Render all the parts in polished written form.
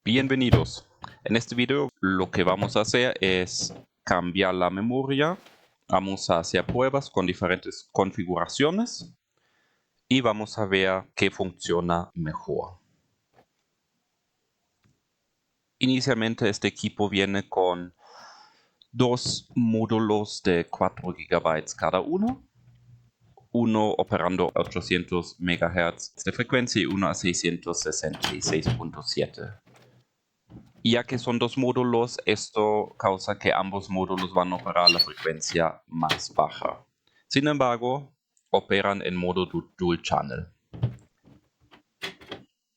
Bienvenidos. En este video lo que vamos a hacer es cambiar la memoria. Vamos a hacer pruebas con diferentes configuraciones y vamos a ver qué funciona mejor. Inicialmente este equipo viene con dos módulos de 4 GB cada uno operando a 800 MHz de frecuencia y uno a 666.7. Ya que son dos módulos, esto causa que ambos módulos van a operar a la frecuencia más baja. Sin embargo, operan en modo Dual Channel.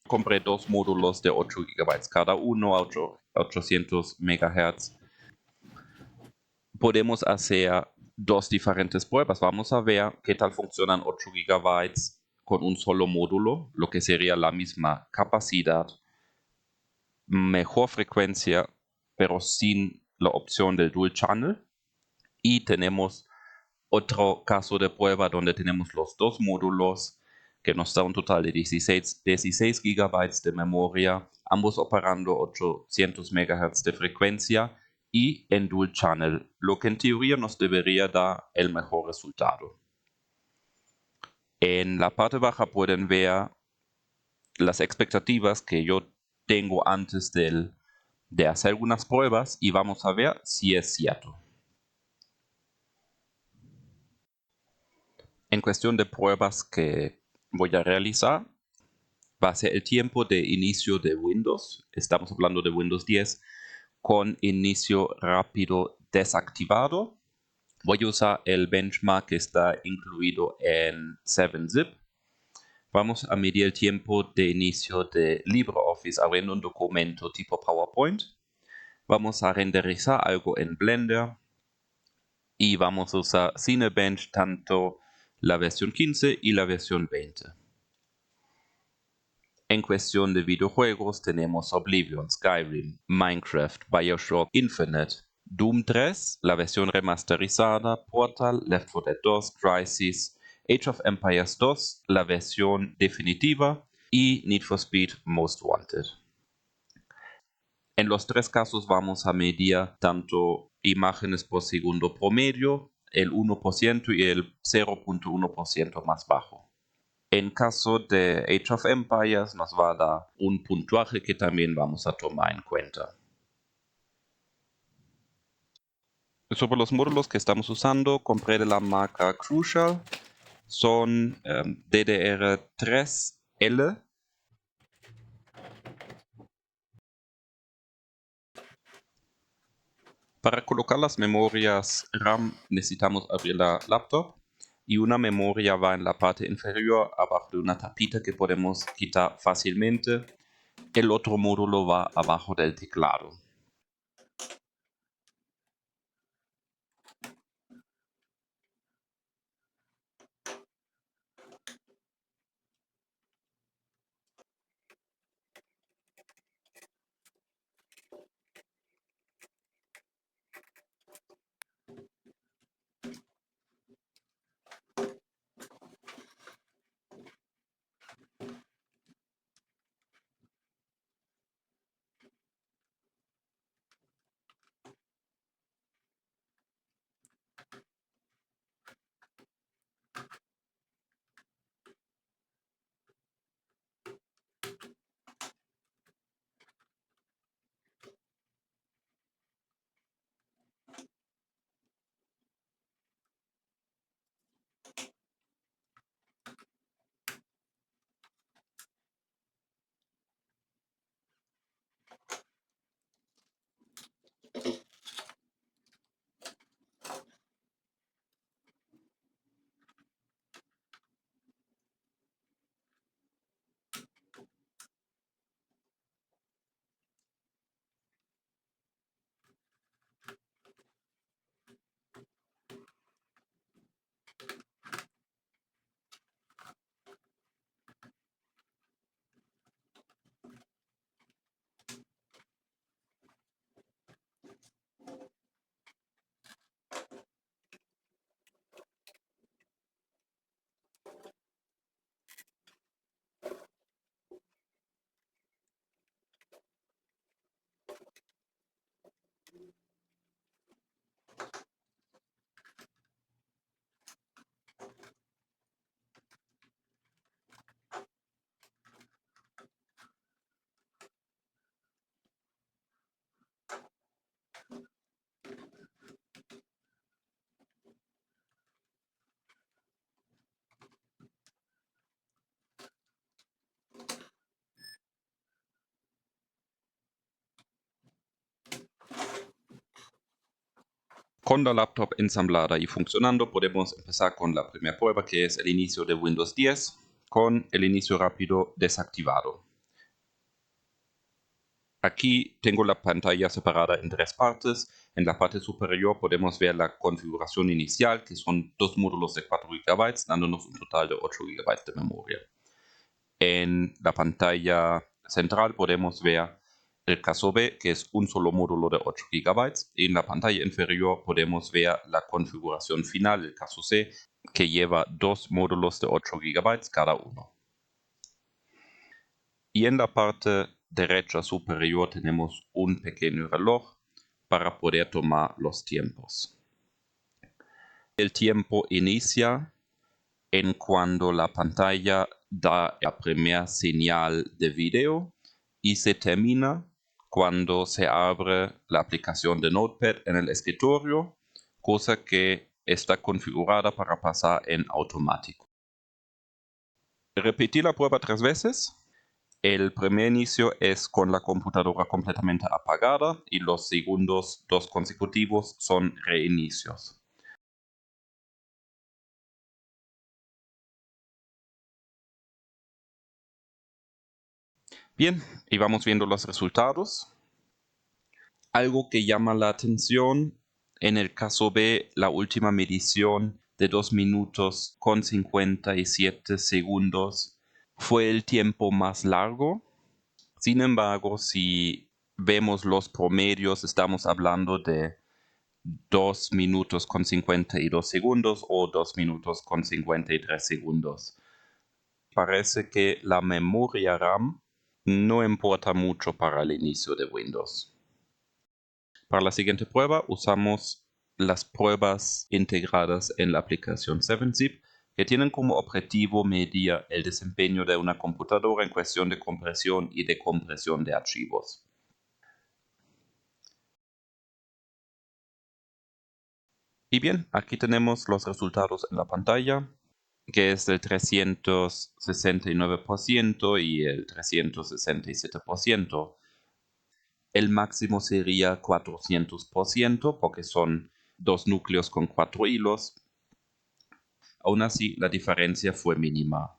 Compré dos módulos de 8 GB cada uno, 800 MHz. Podemos hacer dos diferentes pruebas. Vamos a ver qué tal funcionan 8 GB con un solo módulo, lo que sería la misma capacidad, mejor frecuencia, pero sin la opción del Dual Channel. Y tenemos otro caso de prueba donde tenemos los dos módulos que nos da un total de 16 GB de memoria, ambos operando 800 MHz de frecuencia y en Dual Channel, lo que en teoría nos debería dar el mejor resultado. En la parte baja pueden ver las expectativas que yo tengo antes de hacer algunas pruebas y vamos a ver si es cierto. En cuestión de pruebas que voy a realizar, va a ser el tiempo de inicio de Windows. Estamos hablando de Windows 10 con inicio rápido desactivado. Voy a usar el benchmark que está incluido en 7-Zip. Vamos a medir el tiempo de inicio de LibreOffice abriendo un documento tipo PowerPoint. Vamos a renderizar algo en Blender. Y vamos a usar Cinebench tanto la versión 15 y la versión 20. En cuestión de videojuegos tenemos Oblivion, Skyrim, Minecraft, BioShock Infinite, Doom 3, la versión remasterizada, Portal, Left 4 Dead 2, Crysis, Age of Empires 2, la versión definitiva y Need for Speed Most Wanted. En los tres casos vamos a medir tanto imágenes por segundo promedio, el 1% y el 0.1% más bajo. En caso de Age of Empires nos va a dar un puntaje que también vamos a tomar en cuenta. Sobre los módulos que estamos usando, compré de la marca Crucial. Son DDR3L. Para colocar las memorias RAM necesitamos abrir la laptop y una memoria va en la parte inferior abajo de una tapita que podemos quitar fácilmente. El otro módulo va abajo del teclado. Con la laptop ensamblada y funcionando, podemos empezar con la primera prueba, que es el inicio de Windows 10 con el inicio rápido desactivado. Aquí tengo la pantalla separada en tres partes. En la parte superior podemos ver la configuración inicial, que son dos módulos de 4 GB, dándonos un total de 8 GB de memoria. En la pantalla central podemos ver el caso B, que es un solo módulo de 8 GB. Y en la pantalla inferior podemos ver la configuración final, el caso C, que lleva dos módulos de 8 GB cada uno. Y en la parte derecha superior tenemos un pequeño reloj para poder tomar los tiempos. El tiempo inicia en cuando la pantalla da la primera señal de video y se termina cuando se abre la aplicación de Notepad en el escritorio, cosa que está configurada para pasar en automático. Repetir la prueba 3 veces. El primer inicio es con la computadora completamente apagada y los segundos 2 consecutivos son reinicios. Bien, y vamos viendo los resultados. Algo que llama la atención, en el caso B, la última medición de 2 minutos con 57 segundos fue el tiempo más largo. Sin embargo, si vemos los promedios, estamos hablando de 2 minutos con 52 segundos o 2 minutos con 53 segundos. Parece que la memoria RAM no importa mucho para el inicio de Windows. Para la siguiente prueba usamos las pruebas integradas en la aplicación 7-Zip, que tienen como objetivo medir el desempeño de una computadora en cuestión de compresión y decompresión de archivos. Y bien, aquí tenemos los resultados en la pantalla, que es del 369% y el 367%. El máximo sería 400%, porque son dos núcleos con 4 hilos. Aún así, la diferencia fue mínima.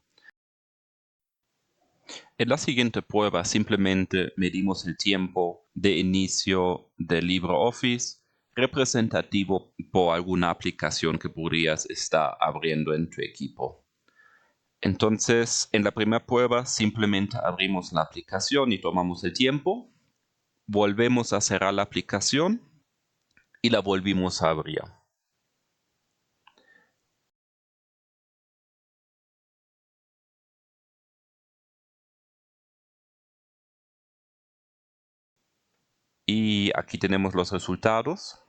En la siguiente prueba simplemente medimos el tiempo de inicio de LibreOffice representativo por alguna aplicación que podrías estar abriendo en tu equipo. Entonces, en la primera prueba simplemente abrimos la aplicación y tomamos el tiempo. Volvemos a cerrar la aplicación y la volvimos a abrir. Y aquí tenemos los resultados.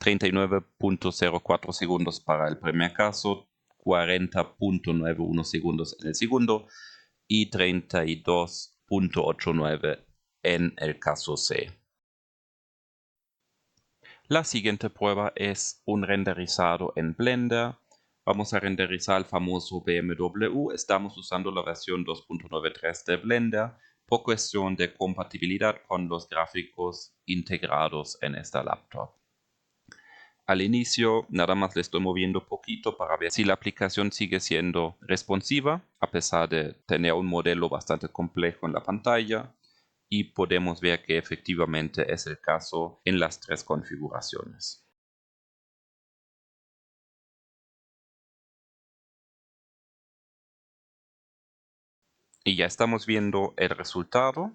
39.04 segundos para el primer caso, 40.91 segundos en el segundo y 32.89 en el caso C. La siguiente prueba es un renderizado en Blender. Vamos a renderizar el famoso BMW. Estamos usando la versión 2.93 de Blender por cuestión de compatibilidad con los gráficos integrados en esta laptop. Al inicio nada más le estoy moviendo poquito para ver si la aplicación sigue siendo responsiva, a pesar de tener un modelo bastante complejo en la pantalla, y podemos ver que efectivamente es el caso en las tres configuraciones. Y ya estamos viendo el resultado.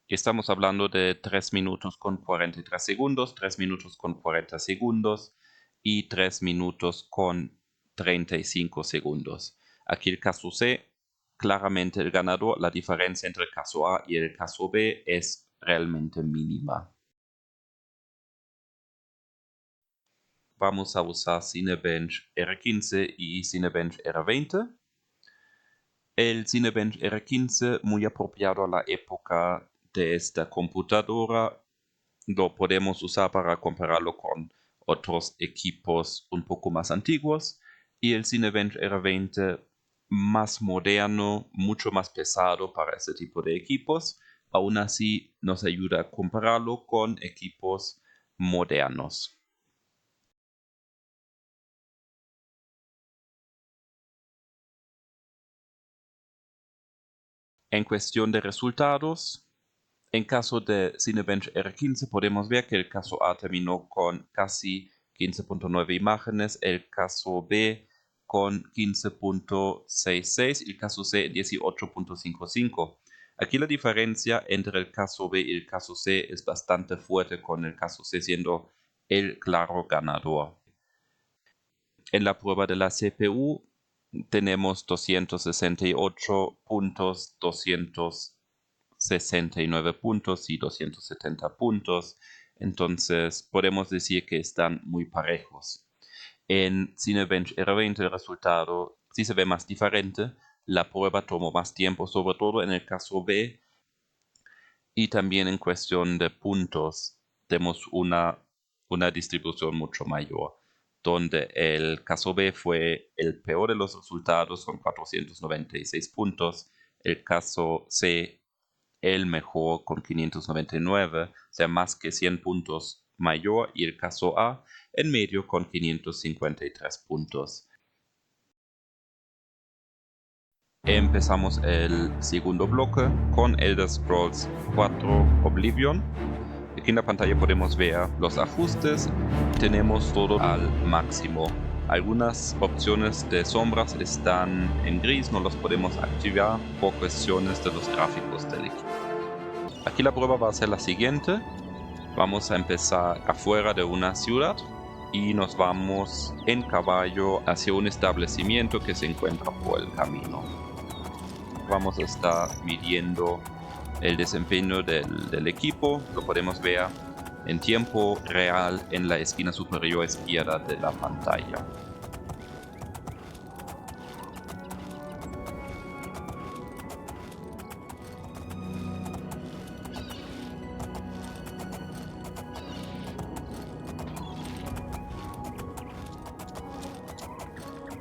Estamos hablando de 3 minutos con 43 segundos, 3 minutos con 40 segundos y 3 minutos con 35 segundos. Aquí el caso C, claramente el ganador, la diferencia entre el caso A y el caso B es realmente mínima. Vamos a usar Cinebench R15 y Cinebench R20. El Cinebench R15, muy apropiado a la época de esta computadora, lo podemos usar para compararlo con otros equipos un poco más antiguos, y el Cinebench R20 más moderno, mucho más pesado para ese tipo de equipos. Aún así nos ayuda a compararlo con equipos modernos. En cuestión de resultados, en caso de Cinebench R15 podemos ver que el caso A terminó con casi 15.9 imágenes, el caso B con 15.66 y el caso C 18.55. Aquí la diferencia entre el caso B y el caso C es bastante fuerte, con el caso C siendo el claro ganador. En la prueba de la CPU tenemos 268 puntos, 269 puntos y 270 puntos. Entonces podemos decir que están muy parejos. En Cinebench R20 el resultado sí se ve más diferente. La prueba tomó más tiempo, sobre todo en el caso B, y también en cuestión de puntos tenemos una distribución mucho mayor, donde el caso B fue el peor de los resultados con 496 puntos, el caso C el mejor con 599, o sea, más que 100 puntos mayor, y el caso A en medio con 553 puntos. Empezamos el segundo bloque con Elder Scrolls 4 Oblivion. Aquí en la pantalla podemos ver los ajustes. Tenemos todo al máximo. Algunas opciones de sombras están en gris, no los podemos activar por cuestiones de los gráficos del equipo. Aquí la prueba va a ser la siguiente. Vamos a empezar afuera de una ciudad y nos vamos en caballo hacia un establecimiento que se encuentra por el camino. Vamos a estar midiendo el desempeño del equipo. Lo podemos ver en tiempo real en la esquina superior izquierda de la pantalla.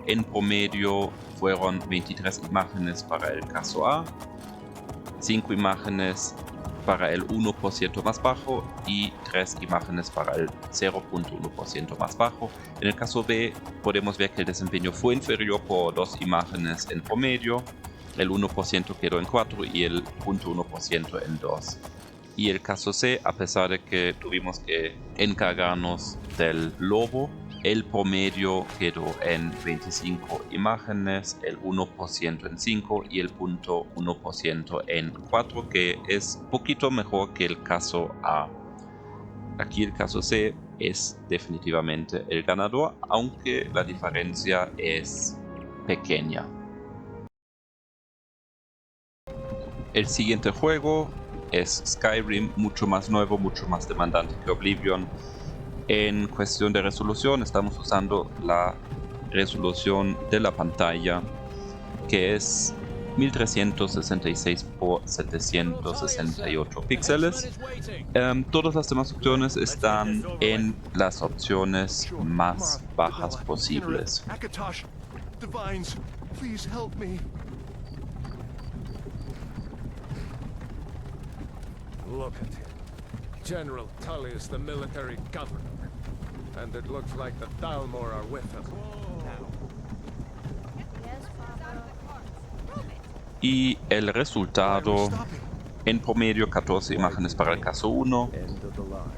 En promedio fueron 23 imágenes para el caso A, 5 imágenes para el 1% más bajo y 3 imágenes para el 0.1% más bajo. En el caso B podemos ver que el desempeño fue inferior por 2 imágenes en promedio, el 1% quedó en 4 y el 0.1% en 2. Y el caso C, a pesar de que tuvimos que encargarnos del lobo, el promedio quedó en 25 imágenes, el 1% en 5 y el 0.1% en 4, que es poquito mejor que el caso A. Aquí el caso C es definitivamente el ganador, aunque la diferencia es pequeña. El siguiente juego es Skyrim, mucho más nuevo, mucho más demandante que Oblivion. En cuestión de resolución estamos usando la resolución de la pantalla, que es 1366 por 768 píxeles. Todas las demás opciones están en las opciones más bajas posibles. Look at him. General Tullius, the military governor. And it looks like the Thalmor are with him. Y el resultado, en promedio 14 imágenes para el caso 1,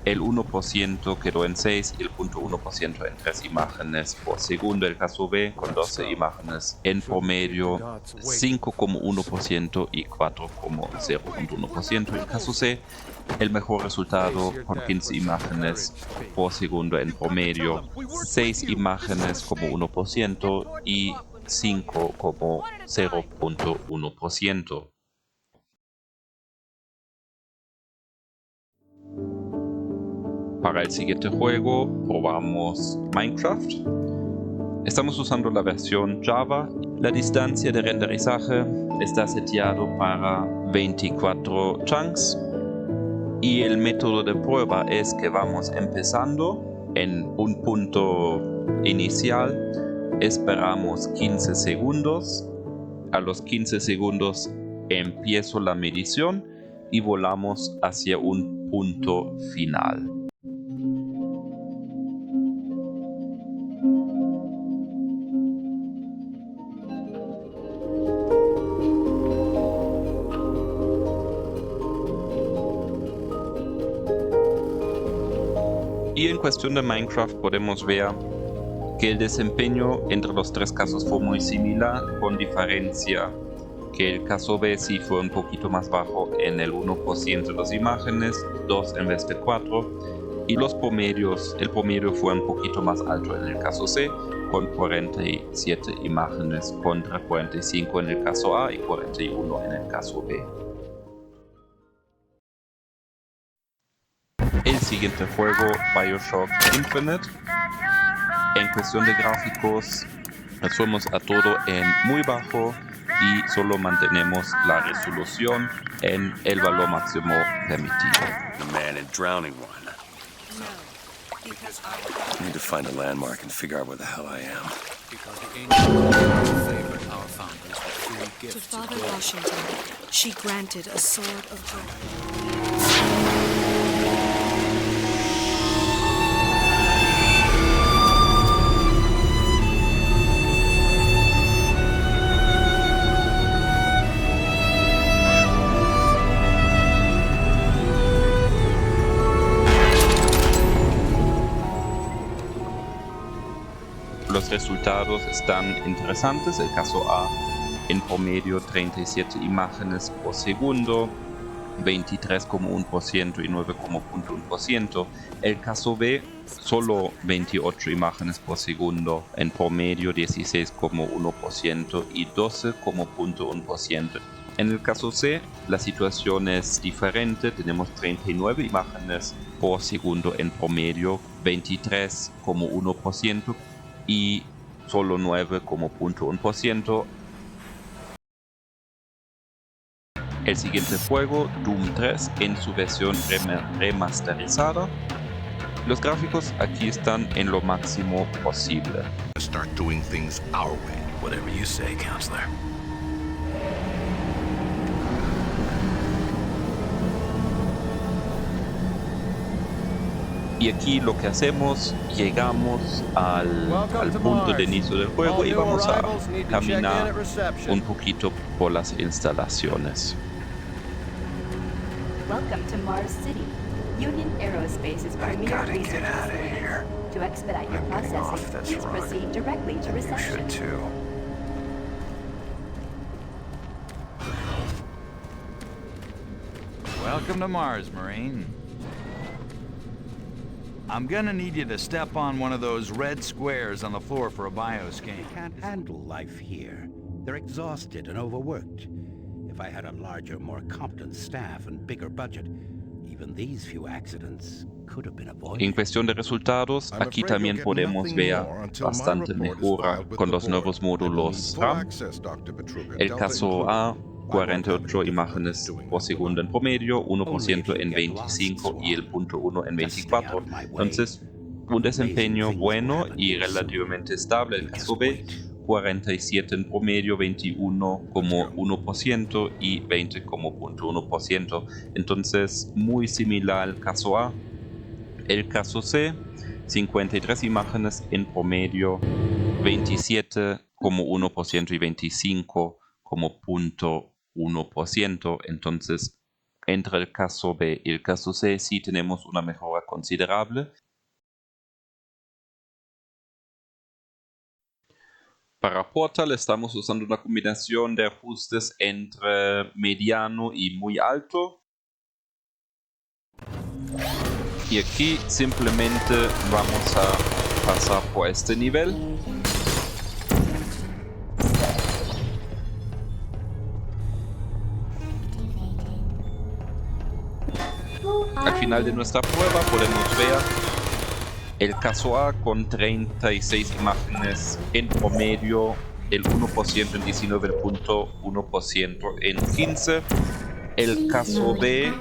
el 1% quedó en 6 y el 0.1% en 3 imágenes por segundo. El caso B con 12 imágenes en promedio, 5,1% y 4,0.1%. El caso C, el mejor resultado con 15 imágenes por segundo en promedio, 6 imágenes como 1% y 5,0.1%. Para el siguiente juego probamos Minecraft. Estamos usando la versión Java. La distancia de renderizaje está seteado para 24 chunks. Y el método de prueba es que vamos empezando en un punto inicial. Esperamos 15 segundos. A los 15 segundos empiezo la medición y volamos hacia un punto final. Y en cuestión de Minecraft podemos ver que el desempeño entre los tres casos fue muy similar, con diferencia que el caso B sí fue un poquito más bajo en el 1% de las imágenes, 2 en vez de 4, y los promedios, el promedio fue un poquito más alto en el caso C, con 47 imágenes contra 45 en el caso A y 41 en el caso B. El siguiente juego, BioShock Infinite. En cuestión de gráficos, subimos a todo en muy bajo y solo mantenemos la resolución en el valor máximo permitido. The man in drowning one. I need to find a landmark and figure out where the hell I am. Because the ancient favored our founders with free To gifts Father of gold. Washington, she granted a sword of joy. Los resultados están interesantes. El caso A, en promedio 37 imágenes por segundo, 23,1% y 9,1%. El caso B, solo 28 imágenes por segundo, en promedio 16,1% y 12,1%. En el caso C, la situación es diferente. Tenemos 39 imágenes por segundo en promedio, 23,1% y solo 9,1%. El siguiente juego, Doom 3, en su versión remasterizada. Los gráficos aquí están en lo máximo posible. Start doing things our way. Whatever you say, counselor. Y aquí lo que hacemos, llegamos al punto de inicio del juego y vamos a caminar un poquito por las instalaciones. Welcome to Mars City. Union Aerospace is premier gotta research get outta facility. here. To expedite your I'm getting off processing, this please run. proceed directly to You reception. should too. Welcome to Mars, Marine. I'm gonna need you to step on one of those red squares on the floor for a bioscan. Can't handle life here. They're exhausted and overworked. If I had a larger, more competent staff and bigger budget, even these few accidents could have been avoided. En cuestión de resultados, aquí también podemos ver bastante mejora con los nuevos módulos RAM. El caso A, 48 imágenes por segundo en promedio, 1% en 25 y el punto 1 en 24. Entonces, un desempeño bueno y relativamente estable. El caso B, 47 en promedio, 21,1% y 20,1%. Entonces, muy similar al caso A. El caso C, 53 imágenes en promedio, 27,1% y 25,1%. Entonces, entre el caso B y el caso C sí tenemos una mejora considerable. Para Portal estamos usando una combinación de ajustes entre mediano y muy alto. Y aquí simplemente vamos a pasar por este nivel. Al final de nuestra prueba podemos ver el caso A con 36 imágenes en promedio, el 1% en 19,1% en 15. El caso B,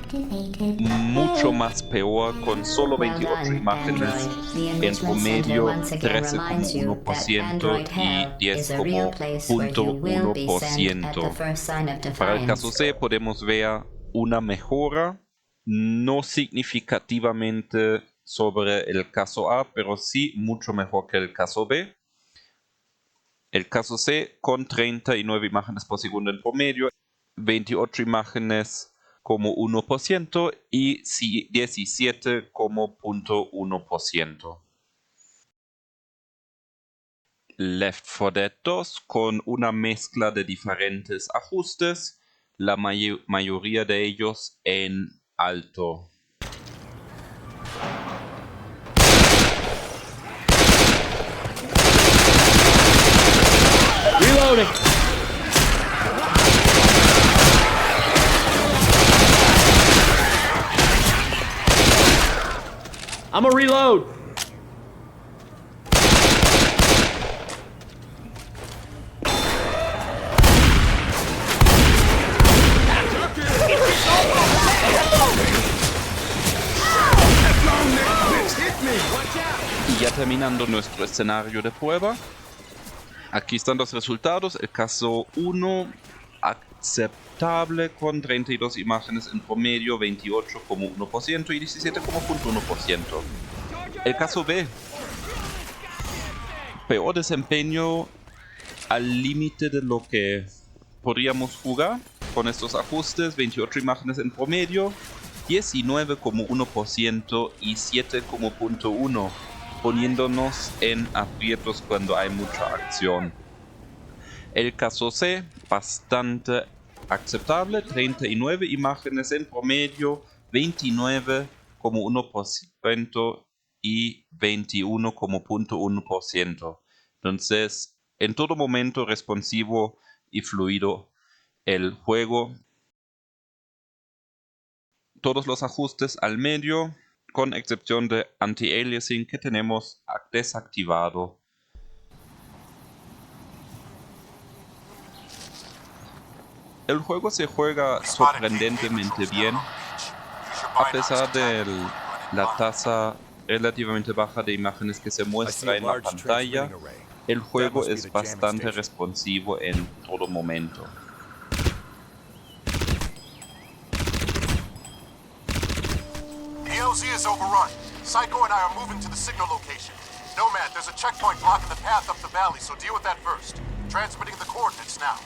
mucho más peor, con solo 28 imágenes, en promedio 13,1% y 10,1%. Para el caso C podemos ver una mejora, no significativamente sobre el caso A, pero sí mucho mejor que el caso B. El caso C con 39 imágenes por segundo en promedio, 28 imágenes como 1% y 17 como 0.1%. Left 4 Dead 2 con una mezcla de diferentes ajustes, la mayoría de ellos en alto. Reloading! I'm a reload! Y ya terminando nuestro escenario de prueba, aquí están los resultados. El caso 1, aceptable con 32 imágenes en promedio, 28,1% y 17,1%. El caso B, peor desempeño al límite de lo que podríamos jugar con estos ajustes, 28 imágenes en promedio, 19,1% y 7,1%, poniéndonos en aprietos cuando hay mucha acción. El caso C, bastante aceptable, 39 imágenes en promedio, 29,1% y 21,1%. Entonces, en todo momento responsivo y fluido el juego. Todos los ajustes al medio, con excepción de anti-aliasing que tenemos desactivado. El juego se juega sorprendentemente bien, a pesar de la tasa relativamente baja de imágenes que se muestra en la pantalla. El juego es bastante responsivo en todo momento. The LZ is overrun. Psycho and I are moving to the signal location. Nomad, there's a checkpoint blocking the path up the valley, so deal with that first. Transmitting the coordinates now.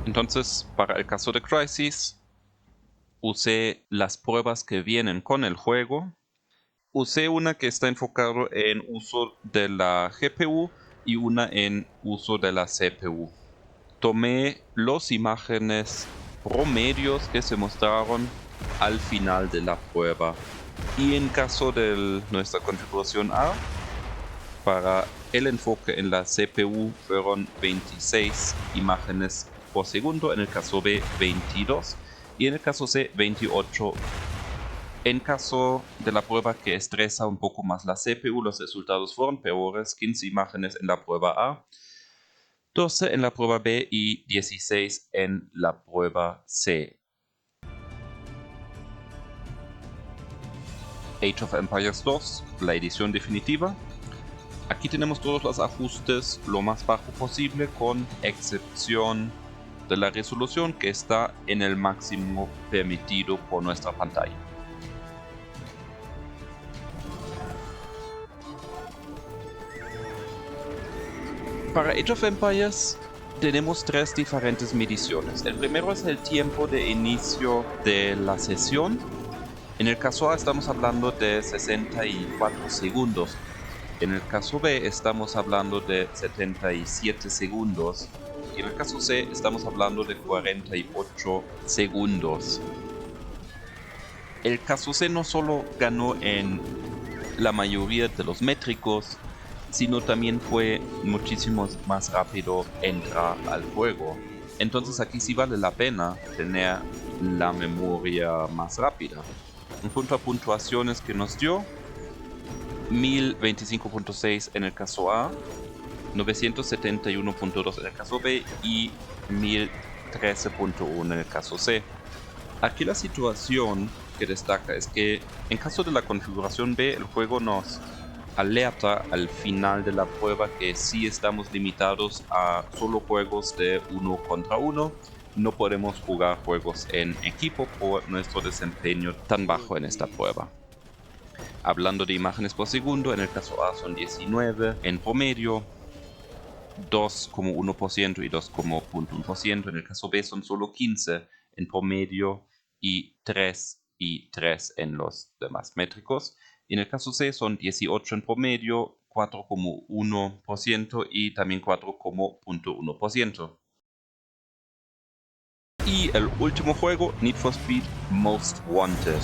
Entonces, para el caso de Crysis, usé las pruebas que vienen con el juego. Usé una que está enfocada en uso de la GPU y una en uso de la CPU. Tomé las imágenes promedios que se mostraron al final de la prueba. Y en caso de nuestra configuración A, para el enfoque en la CPU fueron 26 imágenes por segundo, en el caso B 22 y en el caso C 28. En caso de la prueba que estresa un poco más la CPU, los resultados fueron peores, 15 imágenes en la prueba A, 12 en la prueba B y 16 en la prueba C. Age of Empires 2, la edición definitiva. Aquí tenemos todos los ajustes lo más bajo posible, con excepción de la resolución que está en el máximo permitido por nuestra pantalla. Para Age of Empires tenemos tres diferentes mediciones. El primero es el tiempo de inicio de la sesión. En el caso A estamos hablando de 64 segundos. En el caso B estamos hablando de 77 segundos. Y en el caso C estamos hablando de 48 segundos. El caso C no solo ganó en la mayoría de los métricos, sino también fue muchísimo más rápido entrar al juego. Entonces aquí sí vale la pena tener la memoria más rápida. En cuanto a puntuaciones que nos dio, 1025.6 en el caso A, 971.2 en el caso B y 1013.1 en el caso C. Aquí la situación que destaca es que en caso de la configuración B, el juego nos alerta al final de la prueba que sí estamos limitados a solo juegos de 1 contra 1. No podemos jugar juegos en equipo por nuestro desempeño tan bajo en esta prueba. Hablando de imágenes por segundo, en el caso A son 19 en promedio, 2,1% y 2,1%. En el caso B son solo 15 en promedio y 3 en los demás métricos. En el caso C son 18 en promedio, 4,1% y también 4,1%. Y el último juego, Need for Speed Most Wanted.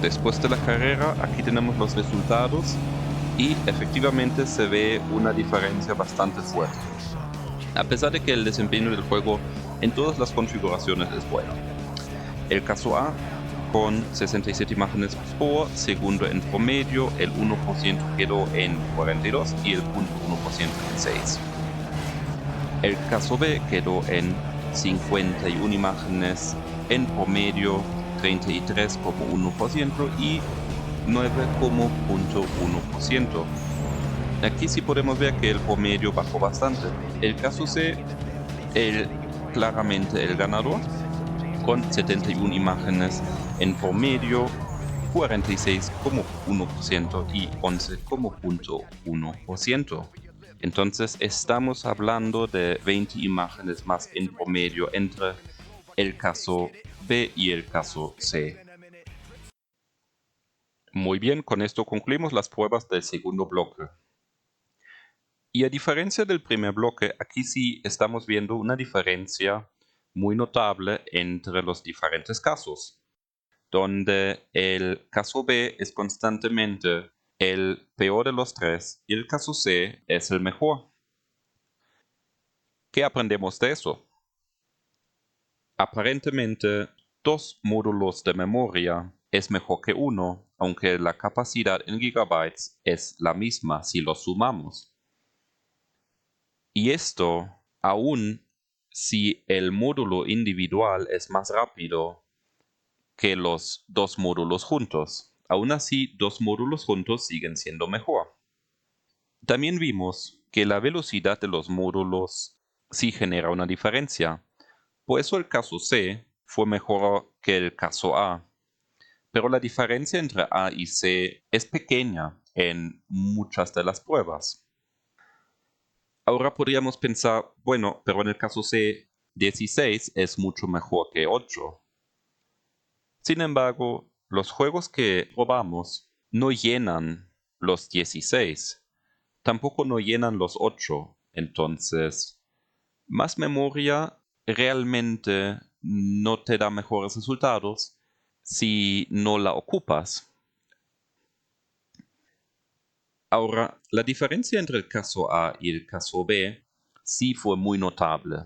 Después de la carrera, aquí tenemos los resultados y efectivamente se ve una diferencia bastante fuerte. A pesar de que el desempeño del juego en todas las configuraciones es bueno. El caso A, con 67 imágenes por segundo en promedio, el 1% quedó en 42 y el 0,1% en 6. El caso B quedó en 51 imágenes en promedio, 33,1% y 9,1%. Aquí sí podemos ver que el promedio bajó bastante. El caso C, claramente el ganador, con 71 imágenes en promedio, 46,1% y 11,1%. Entonces estamos hablando de 20 imágenes más en promedio entre el caso B y el caso C. Muy bien, con esto concluimos las pruebas del segundo bloque. Y a diferencia del primer bloque, aquí sí estamos viendo una diferencia muy notable entre los diferentes casos, donde el caso B es constantemente el peor de los tres y el caso C es el mejor. ¿Qué aprendemos de eso? Aparentemente, 2 módulos de memoria es mejor que 1, aunque la capacidad en gigabytes es la misma si los sumamos. Y esto, aún si el módulo individual es más rápido que los 2 módulos juntos. Aún así, 2 módulos juntos siguen siendo mejor. También vimos que la velocidad de los módulos sí genera una diferencia. Por eso el caso C fue mejor que el caso A. Pero la diferencia entre A y C es pequeña en muchas de las pruebas. Ahora podríamos pensar, bueno, pero en el caso C, 16 es mucho mejor que 8. Sin embargo, los juegos que probamos no llenan los 16. Tampoco no llenan los 8. Entonces, más memoria realmente no te da mejores resultados si no la ocupas. Ahora, la diferencia entre el caso A y el caso B sí fue muy notable.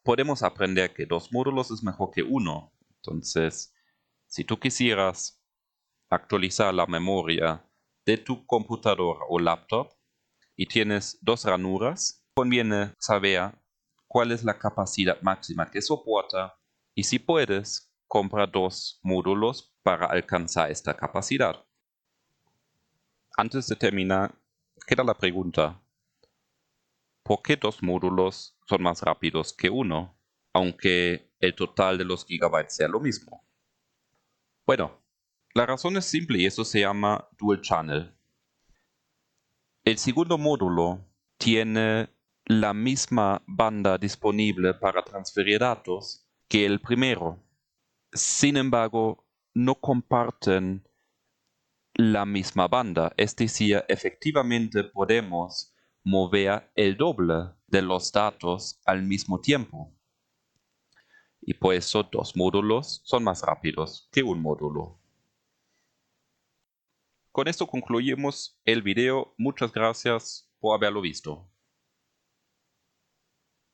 Podemos aprender que 2 módulos es mejor que 1. Entonces, si tú quisieras actualizar la memoria de tu computadora o laptop y tienes 2 ranuras, conviene saber cuál es la capacidad máxima que soporta y si puedes, compra 2 módulos para alcanzar esta capacidad. Antes de terminar, queda la pregunta: ¿por qué 2 módulos son más rápidos que 1, aunque el total de los gigabytes sea lo mismo? Bueno, la razón es simple y eso se llama Dual Channel. El segundo módulo tiene la misma banda disponible para transferir datos que el primero. Sin embargo, no comparten la misma banda, es decir, efectivamente podemos mover el doble de los datos al mismo tiempo. Y por eso 2 módulos son más rápidos que un módulo. con esto concluimos el video. Muchas gracias por haberlo visto.